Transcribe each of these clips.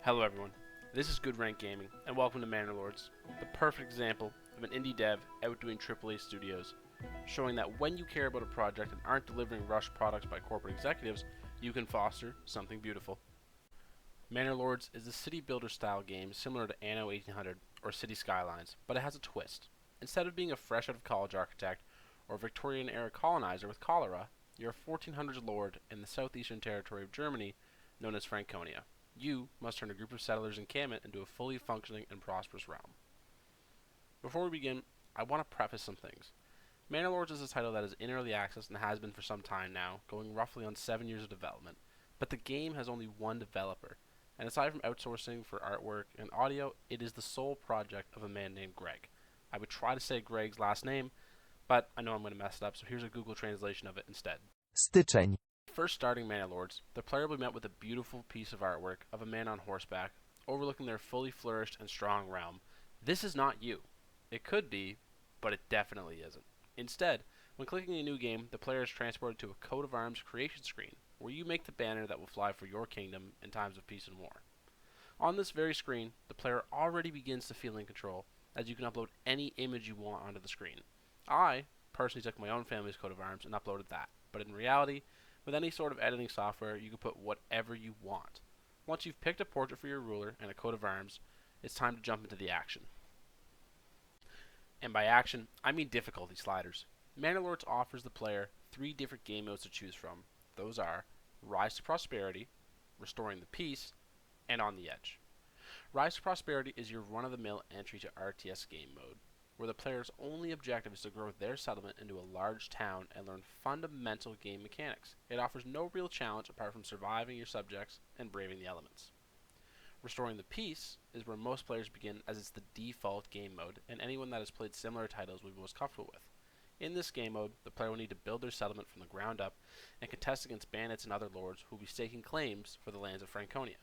Hello everyone, this is Good Rank Gaming, and welcome to Manor Lords, the perfect example of an indie dev outdoing AAA studios, showing that when you care about a project and aren't delivering rushed products by corporate executives, you can foster something beautiful. Manor Lords is a city builder style game similar to Anno 1800 or City Skylines, but it has a twist. Instead of being a fresh out of college architect or Victorian era colonizer with cholera, you're a 1400s lord in the southeastern territory of Germany known as Franconia. You must turn a group of settlers' encampment into a fully functioning and prosperous realm. Before we begin, I want to preface some things. Manor Lords is a title that is in early access and has been for some time now, going roughly on 7 years of development, but the game has only one developer, and aside from outsourcing for artwork and audio, it is the sole project of a man named Greg. I would try to say Greg's last name, but I know I'm going to mess it up, so here's a Google translation of it instead. Styczeń. First starting Manor Lords, the player will be met with a beautiful piece of artwork of a man on horseback, overlooking their fully flourished and strong realm. This is not you. It could be, but it definitely isn't. Instead, when clicking a new game, the player is transported to a coat of arms creation screen, where you make the banner that will fly for your kingdom in times of peace and war. On this very screen, the player already begins to feel in control, as you can upload any image you want onto the screen. I personally took my own family's coat of arms and uploaded that, but in reality, with any sort of editing software, you can put whatever you want. Once you've picked a portrait for your ruler and a coat of arms, it's time to jump into the action. And by action, I mean difficulty sliders. Manor Lords offers the player 3 different game modes to choose from. Those are Rise to Prosperity, Restoring the Peace, and On the Edge. Rise to Prosperity is your run-of-the-mill entry to RTS game mode, where the player's only objective is to grow their settlement into a large town and learn fundamental game mechanics. It offers no real challenge apart from surviving your subjects and braving the elements. Restoring the Peace is where most players begin, as it's the default game mode, and anyone that has played similar titles will be most comfortable with. In this game mode, the player will need to build their settlement from the ground up and contest against bandits and other lords who will be staking claims for the lands of Franconia.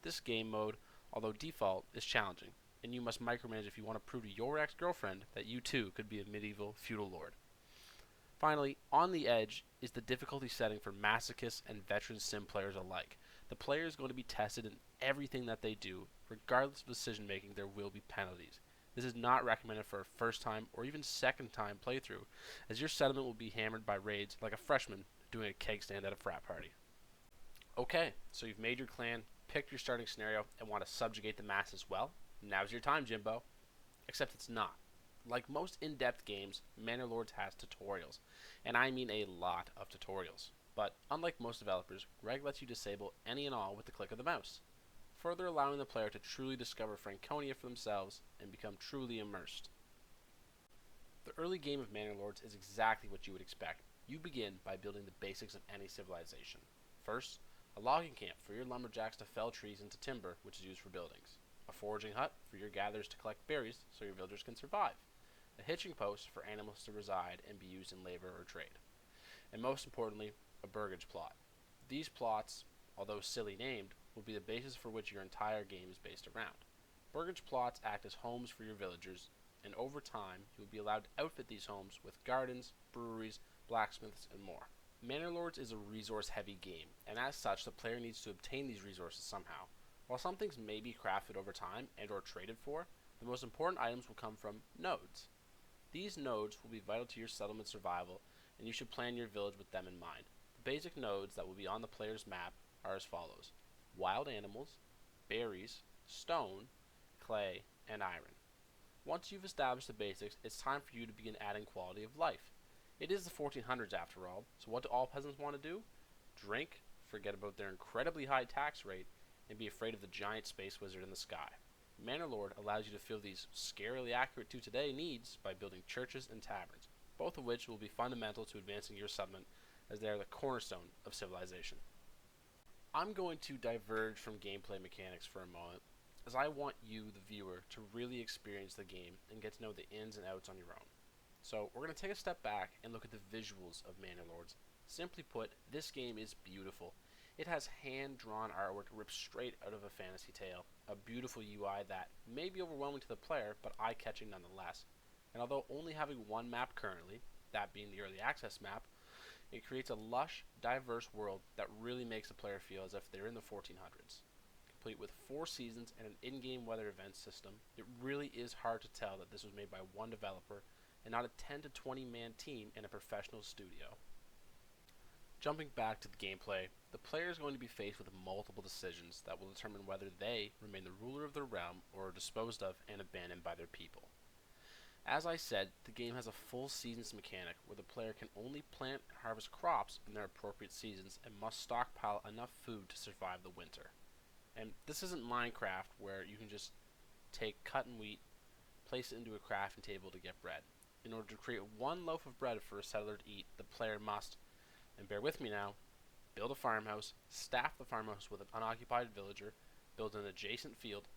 This game mode, although default, is challenging, and you must micromanage if you want to prove to your ex-girlfriend that you too could be a medieval feudal lord. Finally, On the Edge is the difficulty setting for masochists and veteran sim players alike. The player is going to be tested in everything that they do. Regardless of decision making, there will be penalties. This is not recommended for a first time or even second time playthrough, as your settlement will be hammered by raids like a freshman doing a keg stand at a frat party. Okay, so you've made your clan, picked your starting scenario, and want to subjugate the masses well? Now's your time, Jimbo. Except it's not. Like most in-depth games, Manor Lords has tutorials, and I mean a lot of tutorials. But unlike most developers, Greg lets you disable any and all with the click of the mouse, further allowing the player to truly discover Franconia for themselves and become truly immersed. The early game of Manor Lords is exactly what you would expect. You begin by building the basics of any civilization. First, a logging camp for your lumberjacks to fell trees into timber, which is used for buildings. A foraging hut for your gatherers to collect berries so your villagers can survive. A hitching post for animals to reside and be used in labor or trade. And most importantly, a burgage plot. These plots, although silly named, will be the basis for which your entire game is based around. Burgage plots act as homes for your villagers, and over time you will be allowed to outfit these homes with gardens, breweries, blacksmiths, and more. Manor Lords is a resource-heavy game, and as such the player needs to obtain these resources somehow. While some things may be crafted over time and or traded for, the most important items will come from nodes. These nodes will be vital to your settlement survival, and you should plan your village with them in mind. The basic nodes that will be on the player's map are as follows: wild animals, berries, stone, clay, and iron. Once you've established the basics, it's time for you to begin adding quality of life. It is the 1400s after all, so what do all peasants want to do? Drink, forget about their incredibly high tax rate, and be afraid of the giant space wizard in the sky. Manor Lord allows you to fill these scarily accurate to today needs by building churches and taverns, both of which will be fundamental to advancing your settlement, as they are the cornerstone of civilization. I'm going to diverge from gameplay mechanics for a moment, as I want you, the viewer, to really experience the game and get to know the ins and outs on your own. So we're going to take a step back and look at the visuals of Manor Lords. Simply put, this game is beautiful. It has hand-drawn artwork ripped straight out of a fantasy tale, a beautiful UI that may be overwhelming to the player, but eye-catching nonetheless. And although only having one map currently, that being the early access map, it creates a lush, diverse world that really makes the player feel as if they're in the 1400s. complete with 4 seasons and an in-game weather event system, it really is hard to tell that this was made by one developer and not a 10 to 20 man team in a professional studio. Jumping back to the gameplay, the player is going to be faced with multiple decisions that will determine whether they remain the ruler of their realm or are disposed of and abandoned by their people. As I said, the game has a full seasons mechanic where the player can only plant and harvest crops in their appropriate seasons and must stockpile enough food to survive the winter. And this isn't Minecraft where you can just take cut and wheat, place it into a crafting table to get bread. In order to create one loaf of bread for a settler to eat, the player must, and bear with me now, build a farmhouse, staff the farmhouse with an unoccupied villager, build an adjacent field,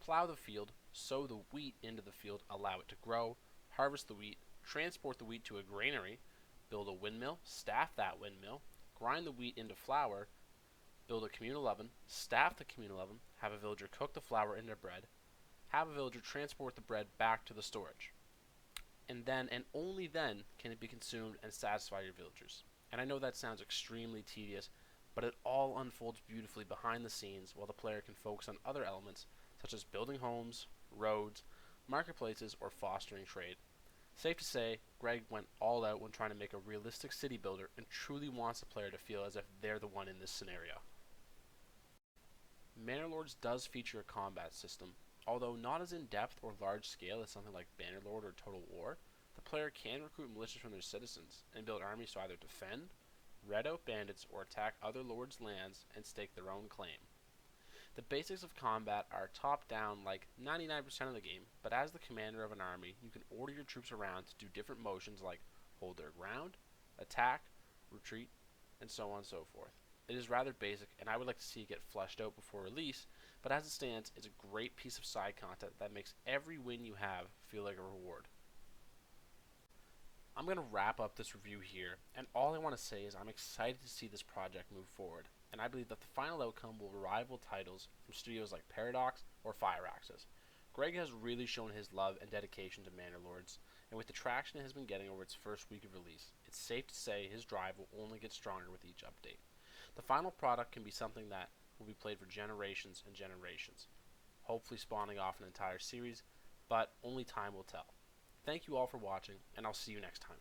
plow the field, sow the wheat into the field, allow it to grow, harvest the wheat, transport the wheat to a granary, build a windmill, staff that windmill, grind the wheat into flour, build a communal oven, staff the communal oven, have a villager cook the flour into bread, have a villager transport the bread back to the storage. And then, and only then, can it be consumed and satisfy your villagers. And I know that sounds extremely tedious, but it all unfolds beautifully behind the scenes while the player can focus on other elements such as building homes, roads, marketplaces, or fostering trade. Safe to say, Greg went all out when trying to make a realistic city builder and truly wants the player to feel as if they're the one in this scenario. Manor Lords does feature a combat system, although not as in-depth or large-scale as something like Banner Lord or Total War. The player can recruit militias from their citizens and build armies to either defend, red out bandits, or attack other lords' lands and stake their own claim. The basics of combat are top down like 99% of the game, but as the commander of an army, you can order your troops around to do different motions like hold their ground, attack, retreat, and so on and so forth. It is rather basic, and I would like to see it get fleshed out before release, but as it stands, it's a great piece of side content that makes every win you have feel like a reward. I'm going to wrap up this review here, and all I want to say is I'm excited to see this project move forward, and I believe that the final outcome will rival titles from studios like Paradox or Firaxis. Greg has really shown his love and dedication to Manor Lords, and with the traction it has been getting over its first week of release, it's safe to say his drive will only get stronger with each update. The final product can be something that will be played for generations and generations, hopefully spawning off an entire series, but only time will tell. Thank you all for watching, and I'll see you next time.